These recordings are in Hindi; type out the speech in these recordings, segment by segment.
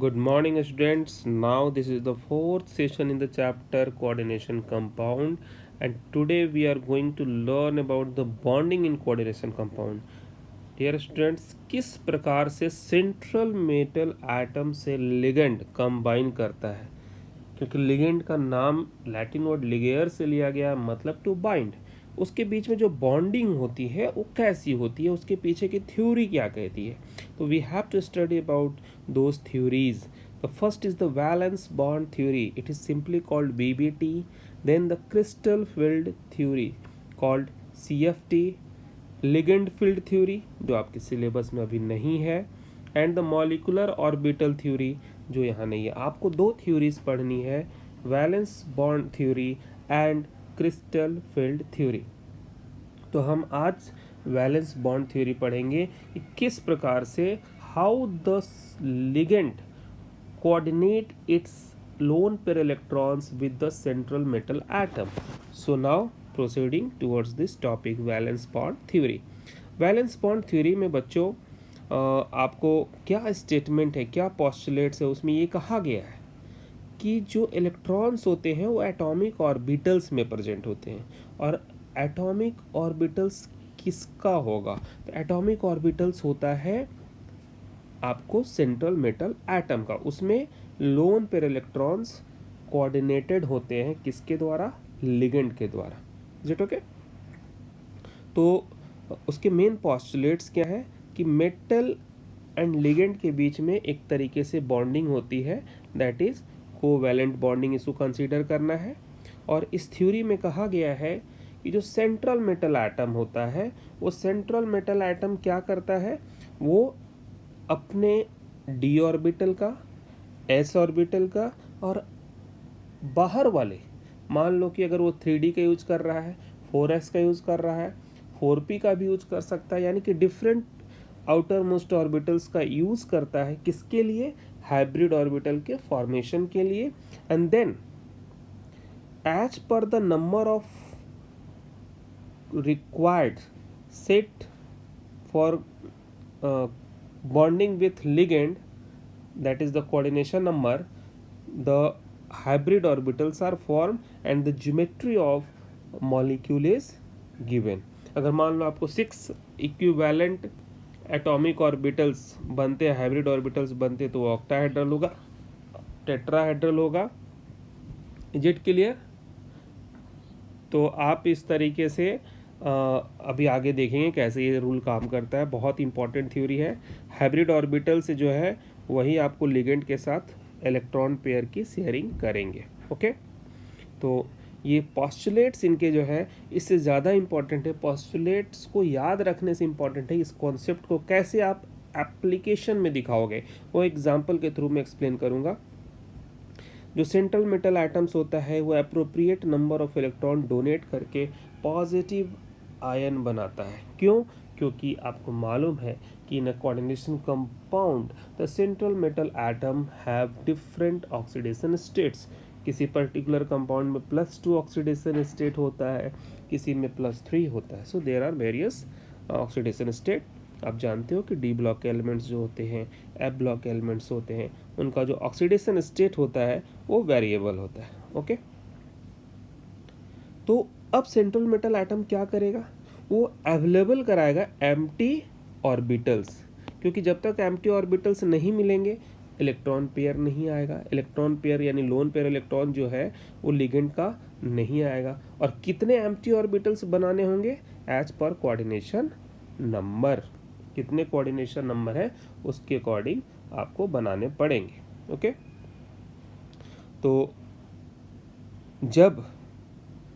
Good morning, students. Now this is the fourth session in the chapter coordination compound, and today we are going to learn about the bonding in coordination compound. Dear students, किस प्रकार से सेंट्रल मेटल एटम से लिगेंड कंबाइन करता है, क्योंकि लिगेंड का नाम लैटिन वर्ड लिगेयर से लिया गया, मतलब टू बाइंड। उसके बीच में जो बॉन्डिंग होती है वो कैसी होती है, उसके पीछे की थ्योरी क्या कहती है, तो we have to study about those theories. The first is the valence bond theory. It is simply called BBT. Then the crystal field theory called CFT. Ligand field theory जो आपके सिलेबस में अभी नहीं है, and the molecular orbital theory जो यहाँ नहीं है. आपको दो थ्योरीज पढ़नी है, valence bond theory and crystal field theory. तो हम आज वैलेंस बॉन्ड थ्योरी पढ़ेंगे कि किस प्रकार से how the ligand coordinate it's lone pair electrons with the central metal atom. So now proceeding towards this topic, valence bond theory. Valence bond theory में बच्चों आपको क्या स्टेटमेंट है, क्या पॉस्टुलेट्स है, उसमें ये कहा गया है कि जो इलेक्ट्रॉन्स होते हैं वो एटॉमिक ऑर्बिटल्स में प्रेजेंट होते हैं. और एटॉमिक ऑर्बिटल्स किसका होगा, तो एटॉमिक ऑर्बिटल्स होता है आपको सेंट्रल मेटल एटम का. उसमें लोन पेयर इलेक्ट्रॉन्स कोऑर्डिनेटेड होते हैं किसके द्वारा, लिगेंड के द्वारा. Is it okay? तो उसके मेन पॉस्टुलेट्स क्या है कि मेटल एंड लिगेंड के बीच में एक तरीके से बॉन्डिंग होती है, दैट इज कोवैलेंट बॉन्डिंग. इसको कंसीडर करना है. और इस थ्योरी में कहा गया है कि जो सेंट्रल मेटल एटम होता है, वो सेंट्रल मेटल एटम क्या करता है, वो अपने d ऑर्बिटल का, s ऑर्बिटल का और बाहर वाले, मान लो कि अगर वो 3D का यूज कर रहा है, 4s का यूज कर रहा है, 4p का भी यूज कर सकता है, यानी कि डिफरेंट आउटर मोस्ट ऑर्बिटल्स का यूज करता है. किसके लिए, हाइब्रिड ऑर्बिटल के फॉर्मेशन के लिए. And then as per the number of required set for bonding with ligand, that is the coordination number, the hybrid orbitals are formed and the geometry of molecule is given. अगर मान लो आपको 6 इक्विवेलेंट एटॉमिक ऑर्बिटल्स बनते हैं, हाइब्रिड ऑर्बिटल्स बनते हैं, तो वो ऑक्टाहेड्रल होगा, टेट्राहेड्रल होगा. Is it clear? तो आप इस तरीके से अभी आगे देखेंगे कैसे ये रूल काम करता है. बहुत इंपॉर्टेंट थ्योरी है. हाइब्रिड ऑर्बिटल से जो है वही आपको लिगेंड के साथ इलेक्ट्रॉन पेयर की शेयरिंग करेंगे. ओके, तो ये पॉस्टुलेट्स इनके जो है इससे ज़्यादा इंपॉर्टेंट है. पॉस्टुलेट्स को याद रखने से इंपॉर्टेंट है इस कॉन्सेप्ट को कैसे आप एप्लीकेशन में दिखाओगे, वो एग्जाम्पल के थ्रू मैं एक्सप्लेन करूँगा. जो सेंट्रल मेटल एटम्स होता है वो appropriate number of electron donate करके पॉजिटिव आयन बनाता है. क्यों? क्योंकि आपको मालूम है कि in a coordination compound the central metal atom have different oxidation states. किसी पर्टिकुलर कंपाउंड में +2 ऑक्सीडेशन स्टेट होता है, किसी में +3 होता है. So there are various oxidation state. आप जानते हो कि D ब्लॉक के एलिमेंट्स जो होते हैं, F ब्लॉक के एलिमेंट्स होते हैं, उनका जो ऑक्सीडेशन स्टेट होता है वो वेरिएबल होता है. ओके, तो अब सेंट्रल मेटल एटम क्या करेगा, वो अवेलेबल कराएगा एम्प्टी ऑर्बिटल्स, क्योंकि जब तक एम्प्टी ऑर्बिटल्स नहीं मिलेंगे इलेक्ट्रॉन पेयर नहीं आएगा. इलेक्ट्रॉन पेयर यानी लोन पेयर इलेक्ट्रॉन जो है वो लिगेंड का नहीं आएगा. और कितने एम्प्टी ऑर्बिटल्स बनाने होंगे, एज पर कोऑर्डिनेशन नंबर. कितने कोऑर्डिनेशन नंबर है उसके अकॉर्डिंग आपको बनाने पड़ेंगे. ओके, तो जब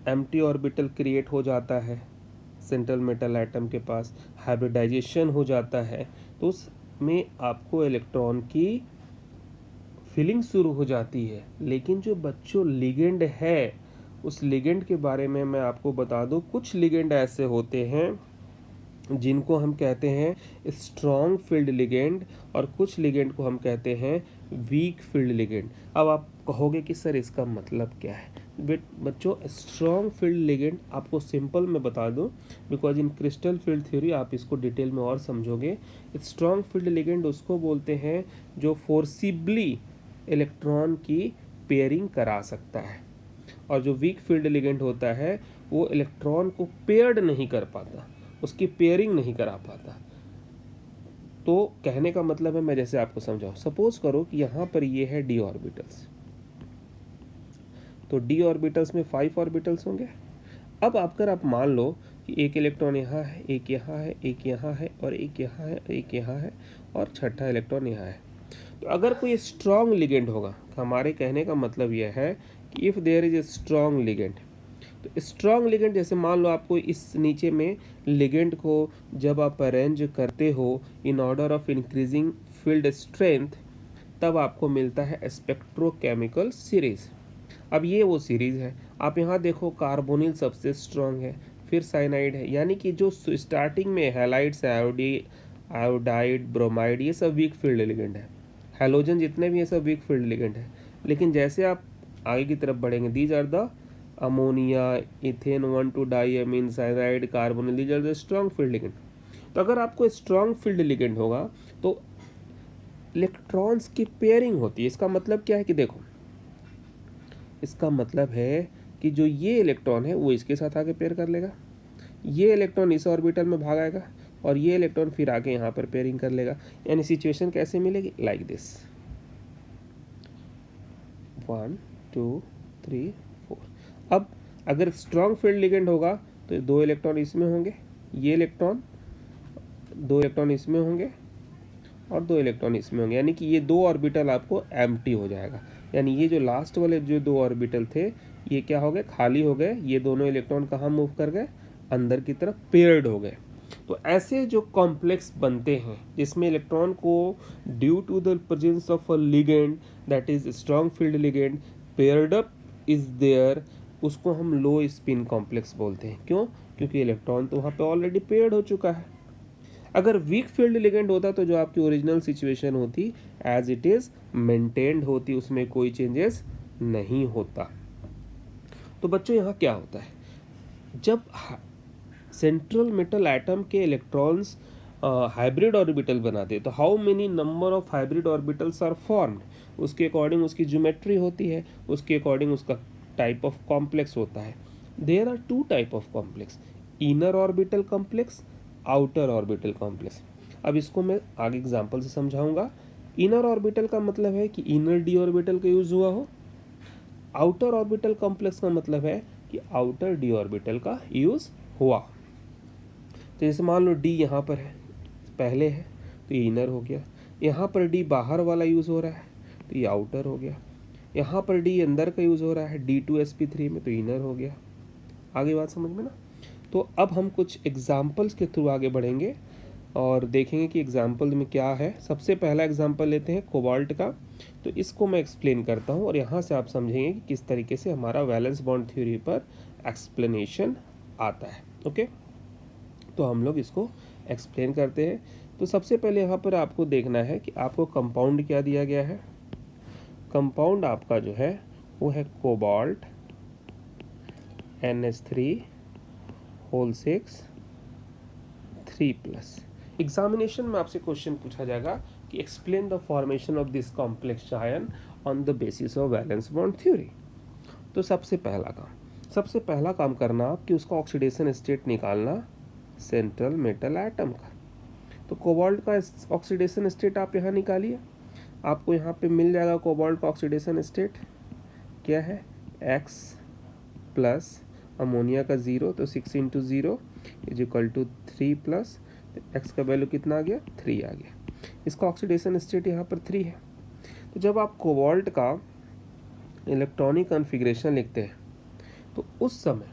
एम्प्टी ऑर्बिटल क्रिएट हो जाता है सेंट्रल मेटल एटम के पास, हाइब्रिडाइजेशन हो जाता है, तो उसमें आपको इलेक्ट्रॉन की फिलिंग शुरू हो जाती है. लेकिन जो बच्चों लिगेंड है, उस लिगेंड के बारे में मैं आपको बता दूं, कुछ लिगेंड ऐसे होते हैं जिनको हम कहते हैं स्ट्रॉन्ग फील्ड लिगेंड, और कुछ लिगेंड को हम कहते हैं वीक फील्ड लिगेंड. अब आप कहोगे कि सर इसका मतलब क्या है, बच्चों स्ट्रॉन्ग फील्ड लिगेंड आपको सिंपल मैं बता दूं, because in crystal field theory आप इसको डिटेल में और समझोगे। स्ट्रॉन्ग फील्ड लिगेंड उसको बोलते हैं जो फोर्सिबली इलेक्ट्रॉन की पेयरिंग करा सकता है, और जो वीक फील्ड लिगेंड होता है वो इलेक्ट्रॉन को पेयर्ड नहीं कर पाता, उसकी पेयरिंग नहीं करा पाता। तो कहने का मतलब है, मैं जैसे आपको समझाऊं, सपोज करो कि यहाँ पर ये है डी ऑर्बिटल्स, तो डी ऑर्बिटल्स में 5 ऑर्बिटल्स होंगे। अब अगर आप मान लो कि एक इलेक्ट्रॉन यहाँ है, एक यहाँ है, एक यहाँ है, और एक यहाँ है, एक यहाँ है, और छठा इलेक्ट्रॉन यहाँ है। तो अगर कोई स्ट्रॉन्ग लिगेंड होगा, हमारे कहने का मतलब यह है कि if there is a strong ligand, तो स्ट्रॉन्ग लिगेंड जैसे मान लो आपको इस नीचे में लिगेंड को जब आप अरेंज करते हो in order of increasing field strength, तब आपको मिलता है स्पेक्ट्रोकेमिकल सीरीज। अब ये वो सीरीज है, आप यहाँ देखो कार्बोनिल सबसे स्ट्रॉन्ग है, फिर साइनाइड है, यानी कि जो स्टार्टिंग में हैलाइड्स, आयोडाइड, ब्रोमाइड, ये सब वीक फील्ड लिगेंड है। हैलोजन जितने भी ये सब वीक फील्ड लिगेंड है। लेकिन जैसे आप आगे की तरफ बढ़ेंगे, these are the ammonia, ethane 1,2 diamine, cyanide, carbonyl, these are the strong field ligand. तो अगर आपको स्ट्रॉन्ग फील्ड लिगेंड होगा तो इलेक्ट्रॉन्स की पेयरिंग होती है। इसका मतलब क्या है कि देखो, इसका मतलब है कि जो ये इलेक्ट्रॉन है वो इसके साथ आगे पेयर कर लेगा, ये इलेक्ट्रॉन इस ऑर्बिटल में भाग आएगा, और ये इलेक्ट्रॉन फिर आगे यहाँ पर पेयरिंग कर लेगा। यानी सिचुएशन कैसे मिलेगी, लाइक दिस, 1 2 3 4। अब अगर स्ट्रॉन्ग फील्ड लिगेंड होगा तो 2 इलेक्ट्रॉन इसमें होंगे, ये इलेक्ट्रॉन 2 इलेक्ट्रॉन इसमें होंगे, और 2 इलेक्ट्रॉन इसमें होंगे, यानी कि ये 2 ऑर्बिटल आपको एम्प्टी हो जाएगा। यानी ये जो लास्ट वाले जो 2 ऑर्बिटल थे ये क्या हो गए, खाली हो गए। ये दोनों इलेक्ट्रॉन कहाँ मूव कर गए, अंदर की तरफ पेयर्ड हो गए। तो ऐसे जो कॉम्प्लेक्स बनते हैं जिसमें इलेक्ट्रॉन को due to the presence of a ligand that is strong field ligand paired up is there, उसको हम लो स्पिन कॉम्प्लेक्स बोलते हैं। क्यों, क्योंकि इलेक्ट्रॉन तो वहाँ पे ऑलरेडी पेयर्ड हो चुका है। अगर वीक फील्ड लिगेंड होता तो जो आपकी ओरिजिनल सिचुएशन होती एज इट इज मेंटेन्ड होती, उसमें कोई चेंजेस नहीं होता। तो बच्चों यहाँ क्या होता है, जब सेंट्रल मेटल एटम के इलेक्ट्रॉन्स हाइब्रिड ऑर्बिटल बनाते हैं तो how many number of hybrid orbitals are formed, उसके अकॉर्डिंग उसकी ज्योमेट्री होती है, उसके अकॉर्डिंग उसका टाइप ऑफ कॉम्प्लेक्स होता है। There are 2 type of complex, inner orbital complex, outer orbital complex. अब इसको मैं आगे एग्जांपल से समझाऊंगा। इनर ऑर्बिटल का मतलब है कि इनर डी ऑर्बिटल का यूज हुआ हो, आउटर ऑर्बिटल कॉम्प्लेक्स का मतलब है कि आउटर डी ऑर्बिटल का यूज हुआ। तो जैसे मान लो डी यहाँ पर है, पहले है तो ये इनर हो गया, यहाँ पर डी बाहर वाला यूज हो रहा है तो ये आउटर हो गया, यहाँ पर डी अंदर का यूज हो रहा है D2sp3 में तो इनर हो गया। आगे बात समझ में ना। तो अब हम कुछ एग्जाम्पल्स के थ्रू आगे बढ़ेंगे और देखेंगे कि एग्जाम्पल में क्या है। सबसे पहला एग्जाम्पल लेते हैं कोबाल्ट का, तो इसको मैं एक्सप्लेन करता हूँ और यहाँ से आप समझेंगे कि किस तरीके से हमारा वैलेंस बॉन्ड थ्योरी पर एक्सप्लेनेशन आता है। ओके, तो हम लोग इसको एक्सप्लेन करते हैं। तो सबसे पहले यहाँ पर आपको देखना है कि आपको कंपाउंड क्या दिया गया है। कंपाउंड आपका जो है वो है कोबाल्ट NH3 होल 6 3+। एग्जामिनेशन में आपसे क्वेश्चन पूछा जाएगा कि explain the formation of this complex ion on the basis of valence bond theory. तो सबसे पहला काम करना आप कि उसका ऑक्सीडेशन स्टेट निकालना सेंट्रल मेटल एटम का। तो कोबाल्ट का ऑक्सीडेशन स्टेट आप यहाँ निकालिए, आपको यहाँ पे मिल जाएगा कोबाल्ट का ऑक्सीडेशन स्टेट क्या है, X प्लस अमोनिया का 0 तो 6 × 0 = 3+, X का वैल्यू कितना आ गया, 3 आ गया। इसका ऑक्सीडेशन स्टेट यहाँ पर 3 है। तो जब आप कोबाल्ट का इलेक्ट्रॉनिक कॉन्फ़िगरेशन लिखते हैं तो उस समय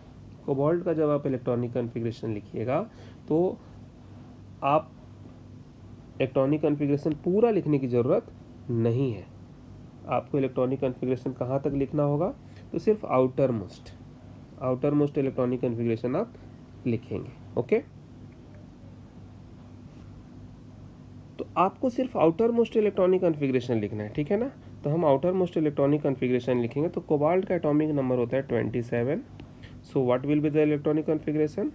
कोबाल्ट का जब आप इलेक्ट्रॉनिक कॉन्फ़िगरेशन लिखिएगा तो आप इलेक्ट्रॉनिक कॉन्फ़िगरेशन पूरा लिखने की ज़रूरत नहीं है। आपको इलेक्ट्रॉनिक कॉन्फ़िगरेशन कहाँ तक लिखना होगा, तो सिर्फ आउटर मोस्ट इलेक्ट्रॉनिक कॉन्फ़िगरेशन आप लिखेंगे। ओके, तो आपको सिर्फ आउटर मोस्ट इलेक्ट्रॉनिक कॉन्फ़िगरेशन लिखना है, ठीक है ना। तो हम आउटर मोस्ट इलेक्ट्रॉनिक कॉन्फ़िगरेशन लिखेंगे। तो कोबाल्ट का एटॉमिक नंबर होता है 27। So what will be the electronic configuration?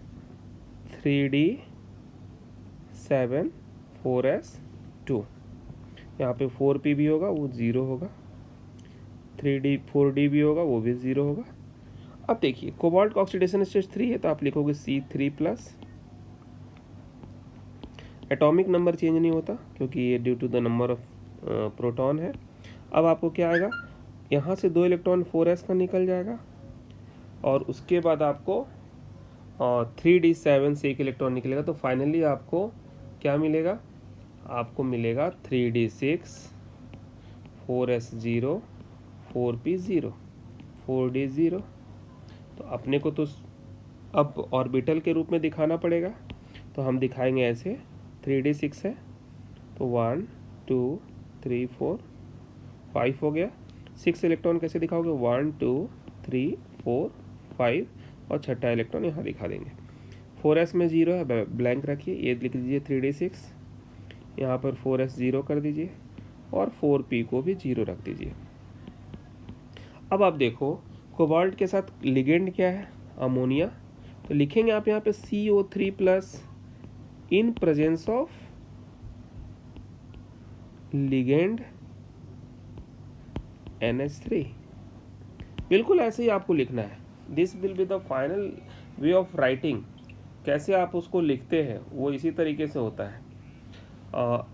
3d7 4s2। यहाँ पे 4p भी होगा, वो 0 होगा। 3d 4d भी होगा, वो भी 0 होगा। अब देखिए कोबाल्ट का ऑक्सीडेशन स्टेज 3 है, तो आप लिखोगे C3+। एटॉमिक नंबर चेंज नहीं होता क्योंकि ये due to the number of proton है। अब आपको क्या आएगा, यहाँ से 2 इलेक्ट्रॉन 4s का निकल जाएगा और उसके बाद आपको 3d7 से 1 इलेक्ट्रॉन निकलेगा। तो फाइनली आपको क्या मिलेगा? आपको मिलेगा 3d6 4s0 4p0 4d0। तो अपने को तो अब ऑर्बिटल के रूप में दिखाना पड़ेगा, तो हम दिखाएंगे ऐसे। 3d6 है तो 1 2 3 4 5 हो गया। 6 इलेक्ट्रॉन कैसे दिखाओगे? 1 2 3 4 5 और छठा इलेक्ट्रॉन यहाँ दिखा देंगे। 4s में 0 है, ब्लैंक रखिए, ये लिख दीजिए 3d6। यहाँ पर 4s 0 कर दीजिए और 4p को भी 0 रख दीजिए। अब आप देखो कोबाल्ट के साथ लिगेंड क्या है? अमोनिया। तो लिखेंगे आप यहाँ पे CO3+ in presence of ligand NH3। बिल्कुल ऐसे ही आपको लिखना है। This will be the final way of writing. कैसे आप उसको लिखते हैं वो इसी तरीके से होता है।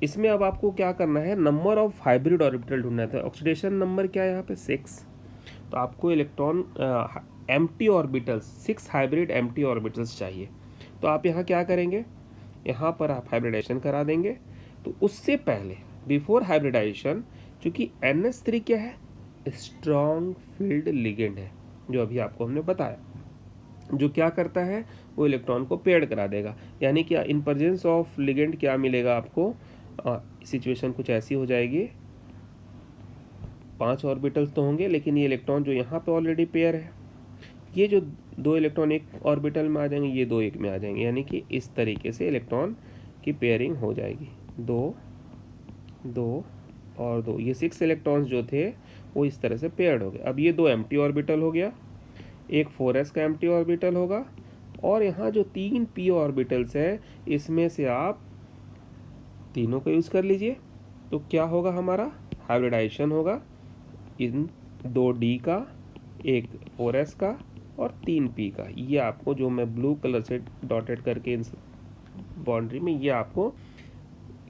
इसमें अब आपको क्या करना है, नंबर ऑफ हाइब्रिड ऑर्बिटल ढूंढना है। ऑक्सीडेशन नंबर क्या है यहाँ पे? 6। तो आपको electron empty orbitals 6 hybrid empty orbitals चाहिए। तो आप यहाँ क्या करेंगे, यहाँ पर आप हाइब्रिडाइजेशन करा देंगे। तो उससे पहले बिफोर हाइब्रिडाइजेशन, चूँकि NH3 क्या है? स्ट्रॉन्ग फील्ड लिगेंड है, जो अभी आपको हमने बताया, जो क्या करता है वो इलेक्ट्रॉन को पेयर्ड करा देगा। यानी क्या इन प्रेजेंस ऑफ लिगेंड क्या मिलेगा आपको? सिचुएशन कुछ ऐसी हो जाएगी, 5 ऑर्बिटल्स तो होंगे लेकिन ये इलेक्ट्रॉन जो यहाँ पे ऑलरेडी पेयर है, ये जो 2 इलेक्ट्रॉन एक ऑर्बिटल में आ जाएंगे, ये 2 एक में आ जाएंगे। यानी कि इस तरीके से इलेक्ट्रॉन की पेयरिंग हो जाएगी। 2 2 और 2, ये 6 इलेक्ट्रॉन्स जो थे वो इस तरह से पेयर्ड हो गए। अब ये 2 एम्प्टी ऑर्बिटल हो गया, एक 4s का एम्प्टी ऑर्बिटल होगा और यहाँ जो 3 p ऑर्बिटल्स हैं इसमें से आप तीनों को यूज़ कर लीजिए। तो क्या होगा हमारा? हाइब्रिडाइजेशन होगा इन 2d का, एक 4s का और 3p का। ये आपको जो मैं ब्लू कलर से डॉटेड करके इन बाउंड्री में, ये आपको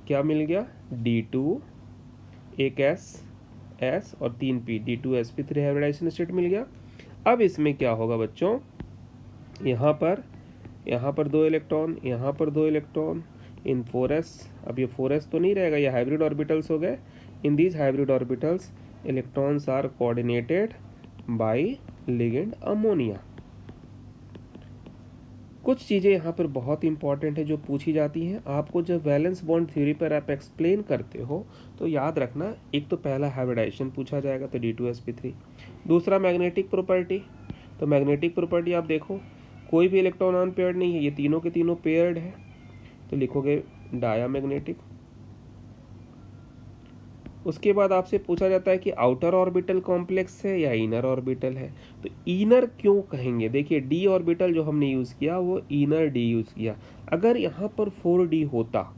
क्या मिल गया? d2 एक s और 3p d2sp3 हाइब्रिडाइजेशन स्टेट मिल गया। अब इसमें क्या होगा बच्चों, यहाँ पर 2 इलेक्ट्रॉन, यहाँ पर 2 इलेक्ट्रॉन इन 4s। अब ये 4s तो नहीं रहेगा, ये हाइब्रिड ऑर्बिटल्स हो गए। In these hybrid orbitals electrons are coordinated by ligand ammonia. कुछ चीज़ें यहाँ पर बहुत इंपॉर्टेंट है जो पूछी जाती हैं आपको जब वैलेंस बॉन्ड थ्योरी पर आप एक्सप्लेन करते हो। तो याद रखना, एक तो पहला हाइब्रिडाइजेशन पूछा जाएगा तो d2sp3। दूसरा मैग्नेटिक प्रॉपर्टी। तो मैग्नेटिक प्रॉपर्टी आप देखो, कोई भी इलेक्ट्रॉन अनपेयर्ड नहीं है, ये तीनों के तीनों पेयर्ड है, तो लिखोगे डायामैग्नेटिक। उसके बाद आपसे पूछा जाता है कि आउटर ऑर्बिटल कॉम्प्लेक्स है या इनर ऑर्बिटल है। तो इनर क्यों कहेंगे? देखिए डी ऑर्बिटल जो हमने यूज़ किया वो इनर डी यूज़ किया। अगर यहाँ पर 4d होता,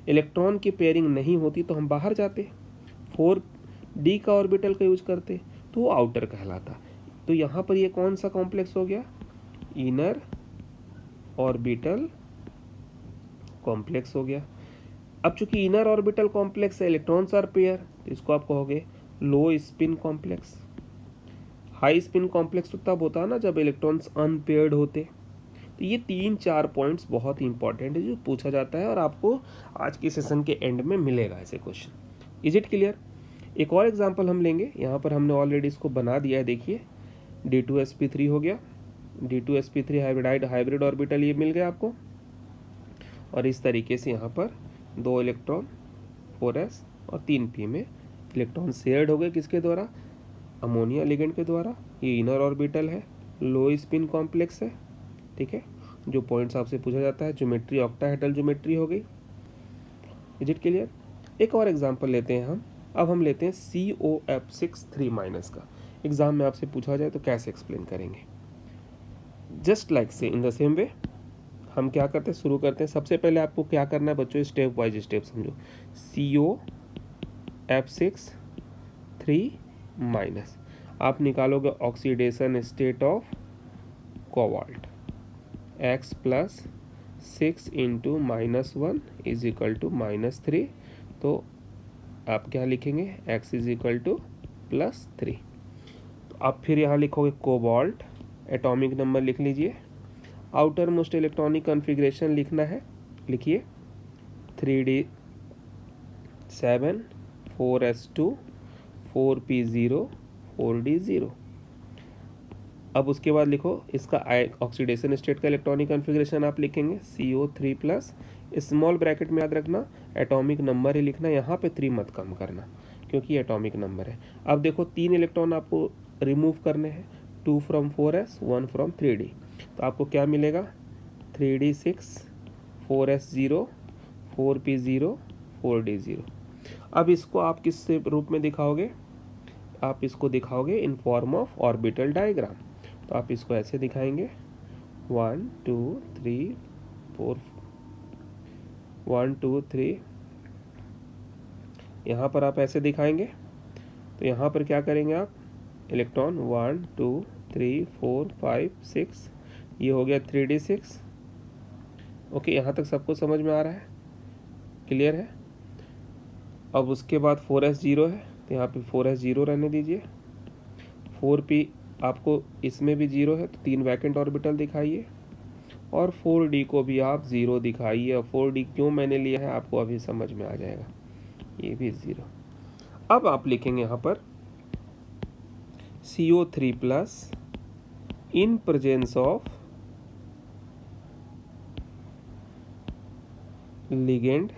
इलेक्ट्रॉन की पेयरिंग नहीं होती तो हम बाहर जाते, 4d का ऑर्बिटल का यूज करते, तो वो आउटर कहलाता। तो यहाँ पर ये कौन सा कॉम्प्लेक्स हो गया? इनर ऑर्बिटल कॉम्प्लेक्स हो गया। अब चूंकि इनर ऑर्बिटल कॉम्प्लेक्स है, इलेक्ट्रॉन्स आर पेयर, तो इसको आप कहोगे लो spin complex. High spin complex तो तब होता है ना जब इलेक्ट्रॉन्स अनपेयर्ड होते। तो ये 3-4 पॉइंट्स बहुत इंपॉर्टेंट है जो पूछा जाता है और आपको आज के सेशन के एंड में मिलेगा ऐसे क्वेश्चन। Is it clear? एक और एग्जांपल हम लेंगे, यहाँ पर हमने ऑलरेडी इसको बना दिया है। देखिए d2sp3 हो गया, d2sp3 हाइब्रिड ऑर्बिटल ये मिल गया आपको। और इस तरीके से यहाँ पर 2 इलेक्ट्रॉन 4s और 3p में इलेक्ट्रॉन शेयर्ड हो गए, किसके द्वारा? अमोनिया लिगेंड के द्वारा। ये इनर ऑर्बिटल है, लो स्पिन कॉम्प्लेक्स है, ठीक है। जो पॉइंट्स आपसे पूछा जाता है, ज्योमेट्री ऑक्टाहेड्रल ज्योमेट्री हो गई। Is it clear? एक और एग्जांपल लेते हैं हम। अब हम लेते हैं COF6 3- का। एग्जाम में आपसे पूछा जाए तो कैसे एक्सप्लेन करेंगे? जस्ट लाइक से इन द सेम वे हम क्या करते हैं, शुरू करते हैं। सबसे पहले आपको क्या करना है बच्चों, स्टेप वाइज स्टेप समझो। COF6 3- आप निकालोगे oxidation state of cobalt, X plus 6 into -1 is equal to -3। तो आप क्या लिखेंगे, X इज इक्वल टू +3। तो आप फिर यहाँ लिखोगे कोबाल्ट, एटॉमिक नंबर लिख लीजिए। आउटर मोस्ट इलेक्ट्रॉनिक कॉन्फ़िगरेशन लिखना है, लिखिए 3d7 4s2 4p0 4d0। अब उसके बाद लिखो इसका ऑक्सीडेशन स्टेट का इलेक्ट्रॉनिक कॉन्फ़िगरेशन आप लिखेंगे CO3+, स्मॉल ब्रैकेट में याद रखना एटॉमिक नंबर ही लिखना, यहाँ पे 3 मत कम करना क्योंकि एटॉमिक नंबर है। अब देखो 3 इलेक्ट्रॉन आपको रिमूव करने हैं, 2 फ्रॉम 4s 1 फ्रॉम 3d। तो आपको क्या मिलेगा, 3d6 4s0 4p0 4d0। अब इसको आप किस रूप में दिखाओगे, आप इसको दिखाओगे in form of orbital diagram. तो आप इसको ऐसे दिखाएंगे 1 2 3 4 1 2 3, यहाँ पर आप ऐसे दिखाएंगे। तो यहाँ पर क्या करेंगे आप, इलेक्ट्रॉन 1 2 3 4 5 6, ये हो गया 3d6। ओके, यहाँ तक सबको समझ में आ रहा है, क्लियर है? अब उसके बाद 4s0 है, तो यहाँ पे 4s0 रहने दीजिए। 4p आपको इसमें भी 0 है तो 3 वैकेंट ऑर्बिटल दिखाइए, और 4d को भी आप 0 दिखाइए। और 4d क्यों मैंने लिया है आपको अभी समझ में आ जाएगा, ये भी 0। अब आप लिखेंगे यहाँ पर CO3+ in presence of ligand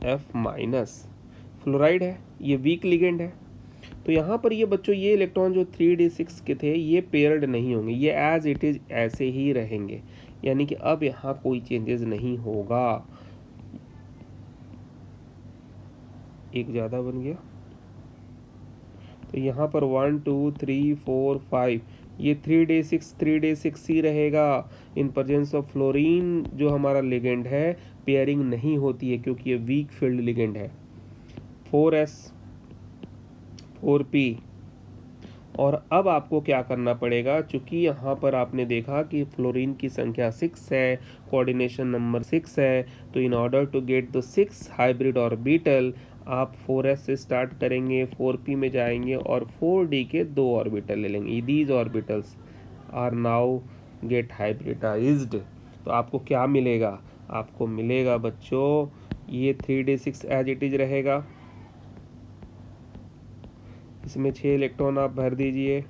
F-, fluoride है, ये वीक लिगेंड है। तो यहाँ पर ये बच्चों ये इलेक्ट्रॉन जो 3d6 के थे ये पेयर्ड नहीं होंगे, ये एज इट इज ऐसे ही रहेंगे, यानी कि अब यहाँ कोई चेंजेस नहीं होगा। एक ज़्यादा बन गया, तो यहाँ पर 1 2 3 4 5 ये 3d6 ही रहेगा। इन प्रेजेंस ऑफ फ्लोरीन जो हमारा लिगेंड है पेयरिंग नहीं होती है क्योंकि ये वीक फील्ड लिगेंड है। 4s 4p। और अब आपको क्या करना पड़ेगा, चूंकि यहाँ पर आपने देखा कि फ्लोरीन की संख्या 6 है, कोऑर्डिनेशन नंबर 6 है, तो in order to get the 6 hybrid orbital आप 4s से स्टार्ट करेंगे, 4p में जाएंगे और 4d के 2 ऑर्बिटल ले लेंगे। These orbitals are now get hybridised. तो आपको क्या मिलेगा, आपको मिलेगा बच्चों ये 3d6 एज इट इज रहेगा, इसमें 6 इलेक्ट्रॉन आप भर दीजिए,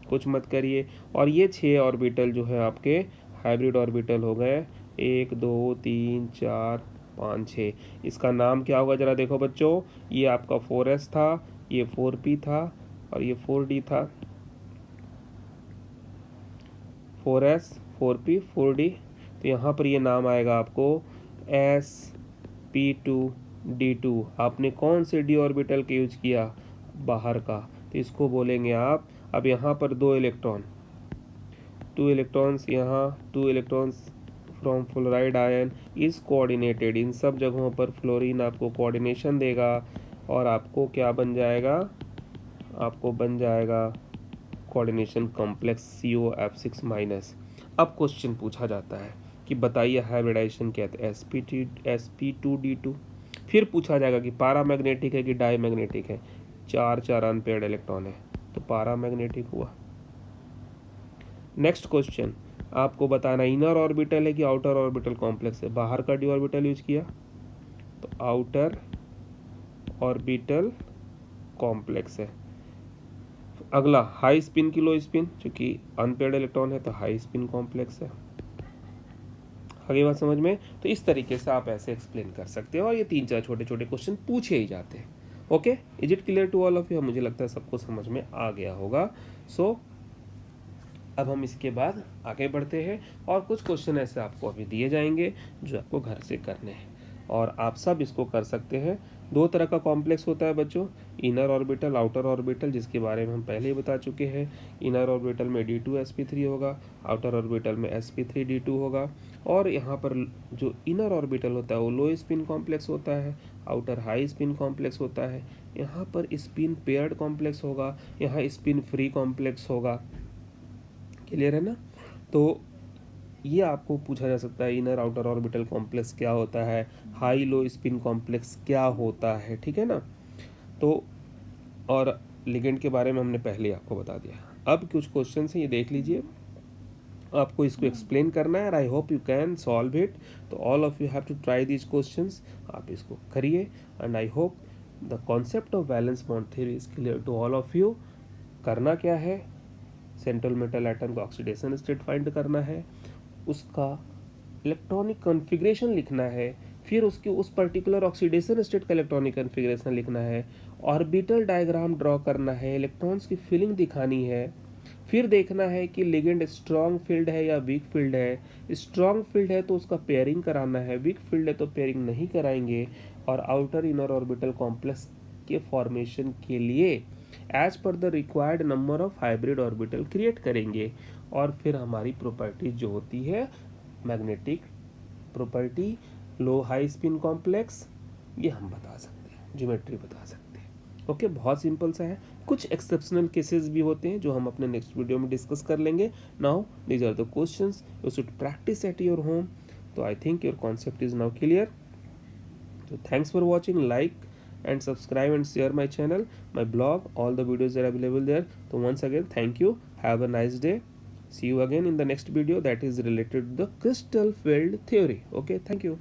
कुछ मत करिए, और ये 6 ऑर्बिटल जो है आपके हाइब्रिड ऑर्बिटल हो गए, 1 2 3 4 5 6। इसका नाम क्या होगा जरा देखो बच्चों, ये आपका 4s था, ये 4p था और ये 4d था। 4s 4p 4d, तो यहाँ पर ये नाम आएगा आपको sp2d2। आपने कौन से d ऑर्बिटल का यूज किया, बाहर का, तो इसको बोलेंगे आप। अब यहाँ पर 2 इलेक्ट्रॉन, 2 इलेक्ट्रॉन्स यहाँ, 2 electrons from fluoride ion is coordinated. इन सब जगहों पर फ्लोरीन आपको कोऑर्डिनेशन देगा और आपको क्या बन जाएगा, आपको बन जाएगा कोऑर्डिनेशन कॉम्प्लेक्स COF6-। अब क्वेश्चन पूछा जाता है कि बताइए हाइब्रिडाइजेशन क्या है, sp2d2। फिर पूछा जाएगा कि पैरामैग्नेटिक है कि डायमैग्नेटिक है। 4 अनपेयर्ड इलेक्ट्रॉन है तो पैरामैग्नेटिक हुआ। नेक्स्ट क्वेश्चन, आपको बताना इनर ऑर्बिटल है कि आउटर ऑर्बिटल कॉम्प्लेक्स है। बाहर का डी ऑर्बिटल यूज किया तो आउटर ऑर्बिटल कॉम्प्लेक्स है। अगला हाई स्पिन की लो स्पिन, चूंकि अनपेयर्ड इलेक्ट्रॉन है तो हाई स्पिन कॉम्प्लेक्स है। आगे बात समझ में? तो इस तरीके से आप ऐसे एक्सप्लेन कर सकते हो और ये 3-4 छोटे छोटे क्वेश्चन पूछे ही जाते हैं। Okay, is it clear to all of you? मुझे लगता है सबको समझ में आ गया होगा। सो अब हम इसके बाद आगे बढ़ते हैं और कुछ क्वेश्चन ऐसे आपको अभी दिए जाएंगे जो आपको घर से करने हैं। और आप सब इसको कर सकते हैं। दो तरह का कॉम्प्लेक्स होता है बच्चों, इनर ऑर्बिटल, आउटर ऑर्बिटल, जिसके बारे में हम पहले ही बता चुके हैं। इनर ऑर्बिटल में D2sp3 होगा, आउटर ऑर्बिटल में sp3d2 होगा। और यहाँ पर जो इनर ऑर्बिटल होता है वो लो स्पिन कॉम्प्लेक्स होता है, आउटर हाई स्पिन कॉम्प्लेक्स होता है। यहाँ पर स्पिन पेयर्ड कॉम्प्लेक्स होगा, यहाँ स्पिन फ्री कॉम्प्लेक्स होगा। क्लियर है ना? तो ये आपको पूछा जा सकता है, इनर आउटर ऑर्बिटल कॉम्प्लेक्स क्या होता है, हाई लो स्पिन कॉम्प्लेक्स क्या होता है, ठीक है ना? तो और लिगेंड के बारे में हमने पहले आपको बता दिया। अब कुछ क्वेश्चन हैं, ये देख लीजिए, आपको इसको एक्सप्लेन करना है। I hope you can solve it. तो all of you have to try these questions, आप इसको करिए। And I hope the concept of valence bond theory is clear to all of you. करना क्या है, सेंट्रल मेटल एटम का ऑक्सीडेशन स्टेट फाइंड करना है, उसका इलेक्ट्रॉनिक कॉन्फ़िगरेशन लिखना है, फिर उसके उस पर्टिकुलर ऑक्सीडेशन स्टेट का इलेक्ट्रॉनिक कॉन्फ़िगरेशन लिखना है, ऑर्बिटल डायग्राम ड्रॉ करना है, इलेक्ट्रॉन्स की फिलिंग दिखानी है, फिर देखना है कि लिगेंड स्ट्रॉन्ग फील्ड है या वीक फील्ड है। स्ट्रॉन्ग फील्ड है तो उसका पेयरिंग कराना है, वीक फील्ड है तो पेयरिंग नहीं कराएंगे। और आउटर इनर ऑर्बिटल कॉम्प्लेक्स के फॉर्मेशन के लिए as per the required number of hybrid orbital create करेंगे। और फिर हमारी प्रॉपर्टी जो होती है magnetic property, low high spin complex, ये हम बता सकते हैं, ज्योमेट्री बता सकते हैं। ओके, बहुत सिंपल सा है। कुछ एक्सेप्शनल केसेस भी होते हैं जो हम अपने नेक्स्ट वीडियो में डिस्कस कर लेंगे। Now these are the questions you should practise at your home. तो I think your concept is now clear. So thanks for watching, like and subscribe and share my channel, my blog, all the videos are available there. So once again, thank you. Have a nice day. See you again in the next video that is related to the crystal field theory. Okay, thank you.